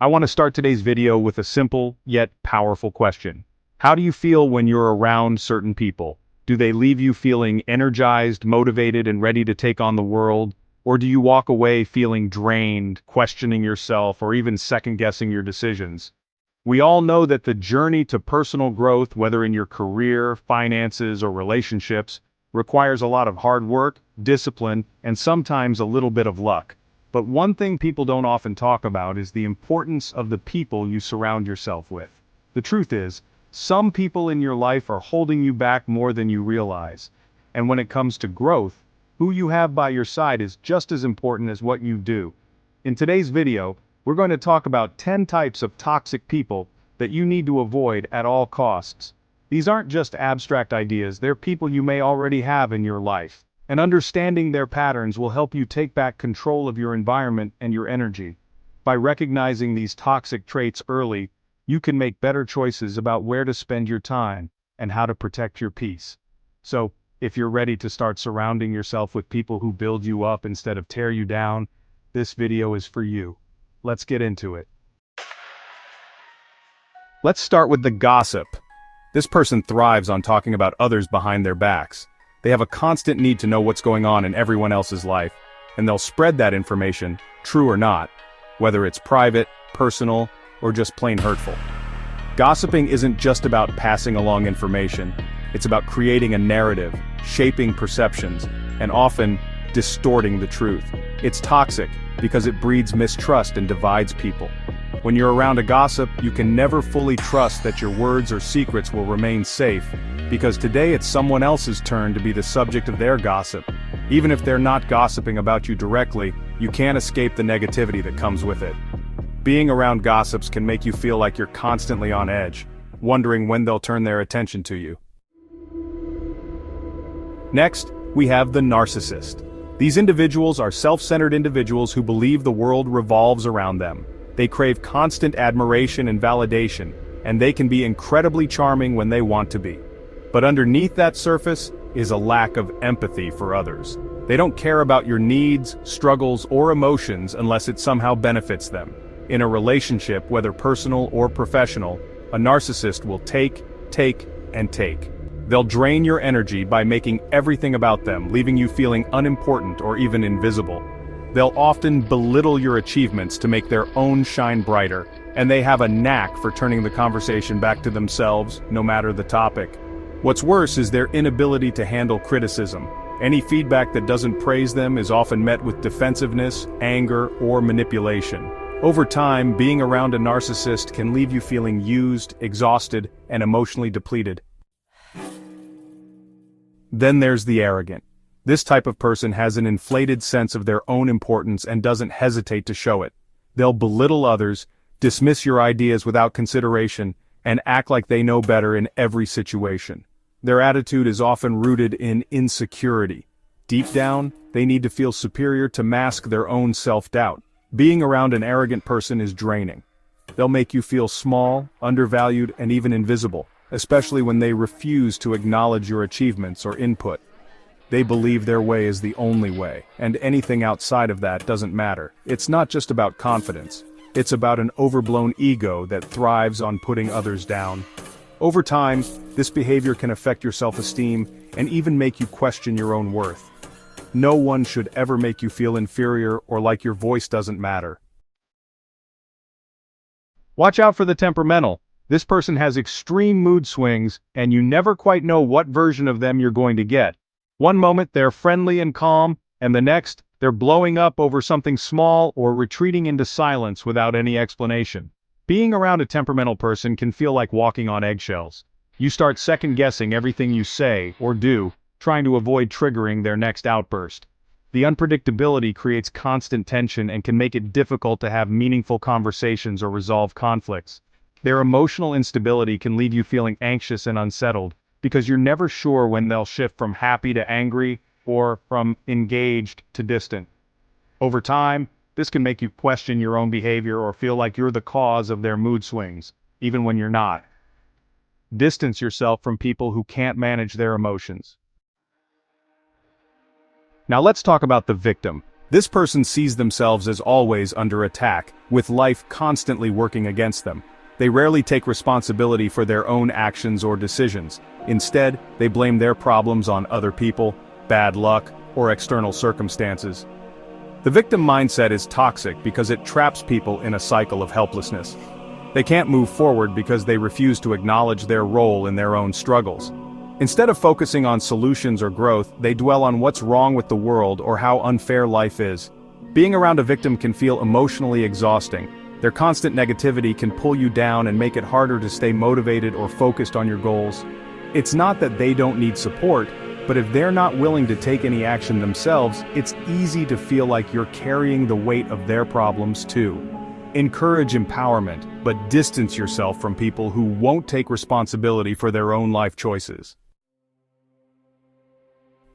I want to start today's video with a simple yet powerful question. How do you feel when you're around certain people? Do they leave you feeling energized, motivated, and ready to take on the world? Or do you walk away feeling drained, questioning yourself, or even second-guessing your decisions? We all know that the journey to personal growth, whether in your career, finances, or relationships, requires a lot of hard work, discipline, and sometimes a little bit of luck. But one thing people don't often talk about is the importance of the people you surround yourself with. The truth is, some people in your life are holding you back more than you realize. And when it comes to growth, who you have by your side is just as important as what you do. In today's video, we're going to talk about 10 types of toxic people that you need to avoid at all costs. These aren't just abstract ideas, they're people you may already have in your life. And understanding their patterns will help you take back control of your environment and your energy. By recognizing these toxic traits early, you can make better choices about where to spend your time and how to protect your peace. So, if you're ready to start surrounding yourself with people who build you up instead of tear you down, this video is for you. Let's get into it. Let's start with the gossip. This person thrives on talking about others behind their backs. They have a constant need to know what's going on in everyone else's life, and they'll spread that information, true or not, whether it's private, personal, or just plain hurtful. Gossiping isn't just about passing along information, it's about creating a narrative, shaping perceptions, and often distorting the truth. It's toxic because it breeds mistrust and divides people. When you're around a gossip, you can never fully trust that your words or secrets will remain safe, because today it's someone else's turn to be the subject of their gossip. Even if they're not gossiping about you directly, you can't escape the negativity that comes with it. Being around gossips can make you feel like you're constantly on edge, wondering when they'll turn their attention to you. Next, we have the narcissist. These individuals are self-centered individuals who believe the world revolves around them. They crave constant admiration and validation, and they can be incredibly charming when they want to be. But underneath that surface is a lack of empathy for others. They don't care about your needs, struggles, or emotions unless it somehow benefits them. In a relationship, whether personal or professional, a narcissist will take, and take. They'll drain your energy by making everything about them, leaving you feeling unimportant or even invisible. They'll often belittle your achievements to make their own shine brighter, and they have a knack for turning the conversation back to themselves, no matter the topic. What's worse is their inability to handle criticism. Any feedback that doesn't praise them is often met with defensiveness, anger, or manipulation. Over time, being around a narcissist can leave you feeling used, exhausted, and emotionally depleted. Then there's the arrogant. This type of person has an inflated sense of their own importance and doesn't hesitate to show it. They'll belittle others, dismiss your ideas without consideration, and act like they know better in every situation. Their attitude is often rooted in insecurity. Deep down, they need to feel superior to mask their own self-doubt. Being around an arrogant person is draining. They'll make you feel small, undervalued, and even invisible, especially when they refuse to acknowledge your achievements or input. They believe their way is the only way, and anything outside of that doesn't matter. It's not just about confidence. It's about an overblown ego that thrives on putting others down. Over time, this behavior can affect your self-esteem and even make you question your own worth. No one should ever make you feel inferior or like your voice doesn't matter. Watch out for the temperamental. This person has extreme mood swings, and you never quite know what version of them you're going to get. One moment they're friendly and calm, and the next, they're blowing up over something small or retreating into silence without any explanation. Being around a temperamental person can feel like walking on eggshells. You start second-guessing everything you say or do, trying to avoid triggering their next outburst. The unpredictability creates constant tension and can make it difficult to have meaningful conversations or resolve conflicts. Their emotional instability can leave you feeling anxious and unsettled, because you're never sure when they'll shift from happy to angry, or from engaged to distant. Over time, this can make you question your own behavior or feel like you're the cause of their mood swings, even when you're not. Distance yourself from people who can't manage their emotions. Now let's talk about the victim. This person sees themselves as always under attack, with life constantly working against them. They rarely take responsibility for their own actions or decisions. Instead, they blame their problems on other people, bad luck, or external circumstances. The victim mindset is toxic because it traps people in a cycle of helplessness. They can't move forward because they refuse to acknowledge their role in their own struggles. Instead of focusing on solutions or growth, they dwell on what's wrong with the world or how unfair life is. Being around a victim can feel emotionally exhausting. Their constant negativity can pull you down and make it harder to stay motivated or focused on your goals. It's not that they don't need support, but if they're not willing to take any action themselves, it's easy to feel like you're carrying the weight of their problems too. Encourage empowerment, but distance yourself from people who won't take responsibility for their own life choices.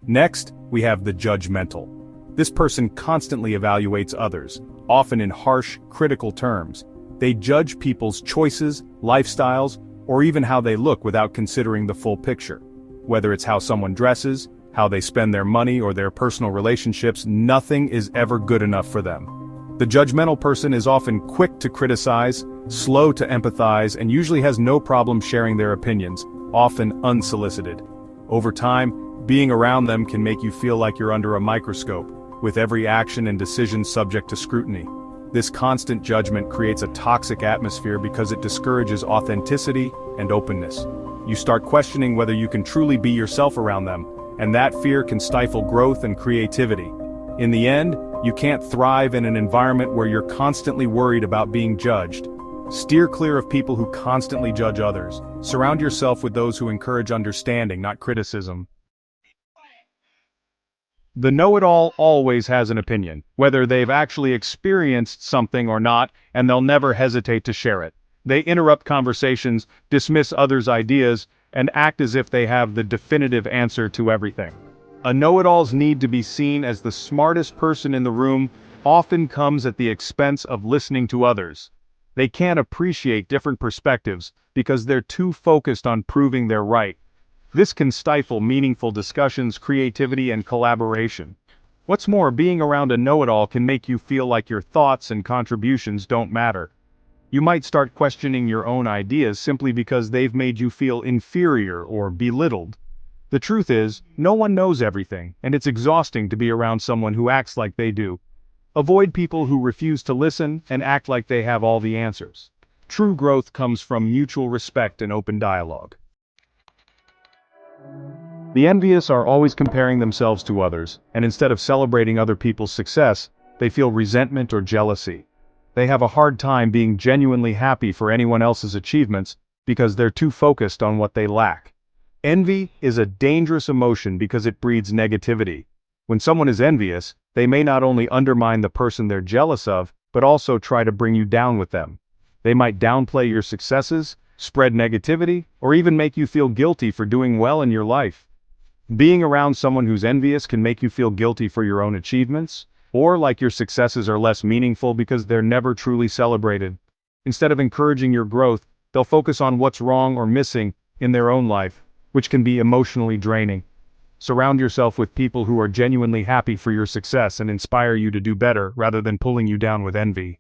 Next, we have the judgmental. This person constantly evaluates others, often in harsh, critical terms. They judge people's choices, lifestyles, or even how they look without considering the full picture. Whether it's how someone dresses, how they spend their money, or their personal relationships, nothing is ever good enough for them. The judgmental person is often quick to criticize, slow to empathize, and usually has no problem sharing their opinions, often unsolicited. Over time, being around them can make you feel like you're under a microscope, with every action and decision subject to scrutiny. This constant judgment creates a toxic atmosphere because it discourages authenticity and openness. You start questioning whether you can truly be yourself around them, and that fear can stifle growth and creativity. In the end, you can't thrive in an environment where you're constantly worried about being judged. Steer clear of people who constantly judge others. Surround yourself with those who encourage understanding, not criticism. The know-it-all always has an opinion, whether they've actually experienced something or not, and they'll never hesitate to share it. They interrupt conversations, dismiss others' ideas, and act as if they have the definitive answer to everything. A know-it-all's need to be seen as the smartest person in the room often comes at the expense of listening to others. They can't appreciate different perspectives because they're too focused on proving they're right. This can stifle meaningful discussions, creativity, and collaboration. What's more, being around a know-it-all can make you feel like your thoughts and contributions don't matter. You might start questioning your own ideas simply because they've made you feel inferior or belittled. The truth is, no one knows everything, and it's exhausting to be around someone who acts like they do. Avoid people who refuse to listen and act like they have all the answers. True growth comes from mutual respect and open dialogue. The envious are always comparing themselves to others, and instead of celebrating other people's success, they feel resentment or jealousy. They have a hard time being genuinely happy for anyone else's achievements because they're too focused on what they lack. Envy is a dangerous emotion because it breeds negativity. When someone is envious, they may not only undermine the person they're jealous of, but also try to bring you down with them. They might downplay your successes, spread negativity, or even make you feel guilty for doing well in your life. Being around someone who's envious can make you feel guilty for your own achievements, or like your successes are less meaningful because they're never truly celebrated. Instead of encouraging your growth, they'll focus on what's wrong or missing in their own life, which can be emotionally draining. Surround yourself with people who are genuinely happy for your success and inspire you to do better rather than pulling you down with envy.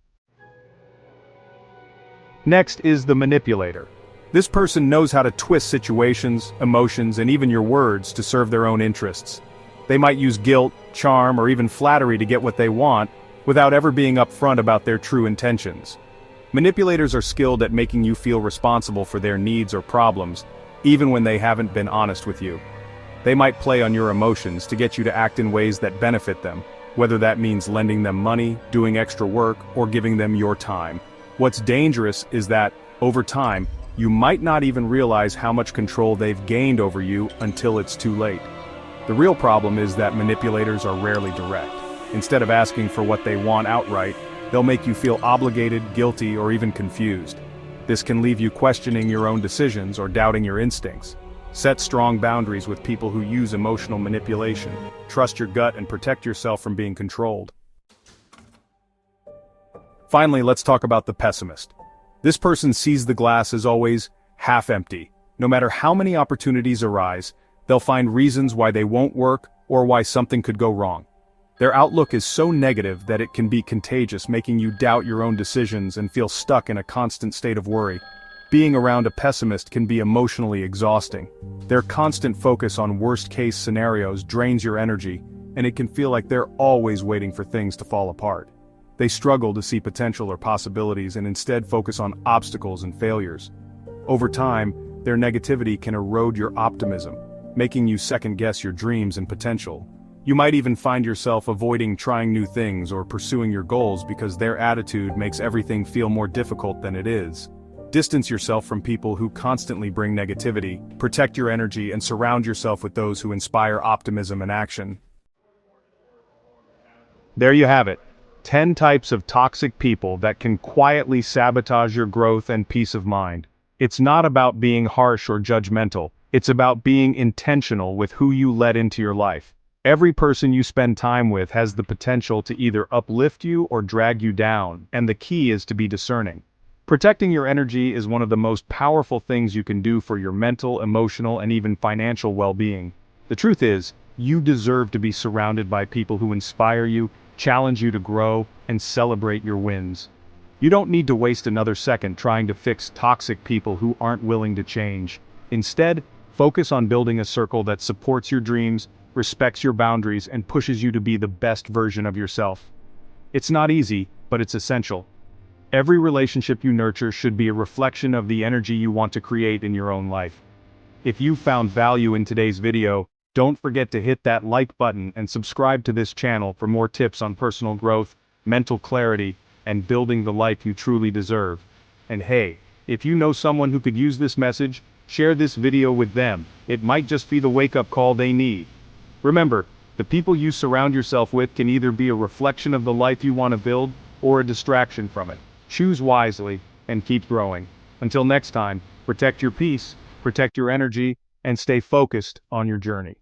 Next is the manipulator. This person knows how to twist situations, emotions, and even your words to serve their own interests. They might use guilt, charm, or even flattery to get what they want, without ever being upfront about their true intentions. Manipulators are skilled at making you feel responsible for their needs or problems, even when they haven't been honest with you. They might play on your emotions to get you to act in ways that benefit them, whether that means lending them money, doing extra work, or giving them your time. What's dangerous is that, over time, you might not even realize how much control they've gained over you until it's too late. The real problem is that manipulators are rarely direct. Instead of asking for what they want outright, they'll make you feel obligated, guilty, or even confused. This can leave you questioning your own decisions or doubting your instincts. Set strong boundaries with people who use emotional manipulation. Trust your gut and protect yourself from being controlled. Finally, let's talk about the pessimist. This person sees the glass as always half empty. No matter how many opportunities arise, they'll find reasons why they won't work or why something could go wrong. Their outlook is so negative that it can be contagious, making you doubt your own decisions and feel stuck in a constant state of worry. Being around a pessimist can be emotionally exhausting. Their constant focus on worst-case scenarios drains your energy, and it can feel like they're always waiting for things to fall apart. They struggle to see potential or possibilities and instead focus on obstacles and failures. Over time, their negativity can erode your optimism, making you second-guess your dreams and potential. You might even find yourself avoiding trying new things or pursuing your goals because their attitude makes everything feel more difficult than it is. Distance yourself from people who constantly bring negativity, protect your energy, and surround yourself with those who inspire optimism and action. There you have it. 10 types of toxic people that can quietly sabotage your growth and peace of mind. It's not about being harsh or judgmental. It's about being intentional with who you let into your life. Every person you spend time with has the potential to either uplift you or drag you down, and the key is to be discerning. Protecting your energy is one of the most powerful things you can do for your mental, emotional, and even financial well-being. The truth is, you deserve to be surrounded by people who inspire you, challenge you to grow, and celebrate your wins. You don't need to waste another second trying to fix toxic people who aren't willing to change. Instead, focus on building a circle that supports your dreams, respects your boundaries, and pushes you to be the best version of yourself. It's not easy, but it's essential. Every relationship you nurture should be a reflection of the energy you want to create in your own life. If you found value in today's video, don't forget to hit that like button and subscribe to this channel for more tips on personal growth, mental clarity, and building the life you truly deserve. And hey, if you know someone who could use this message, share this video with them. It might just be the wake-up call they need. Remember, the people you surround yourself with can either be a reflection of the life you want to build, or a distraction from it. Choose wisely, and keep growing. Until next time, protect your peace, protect your energy, and stay focused on your journey.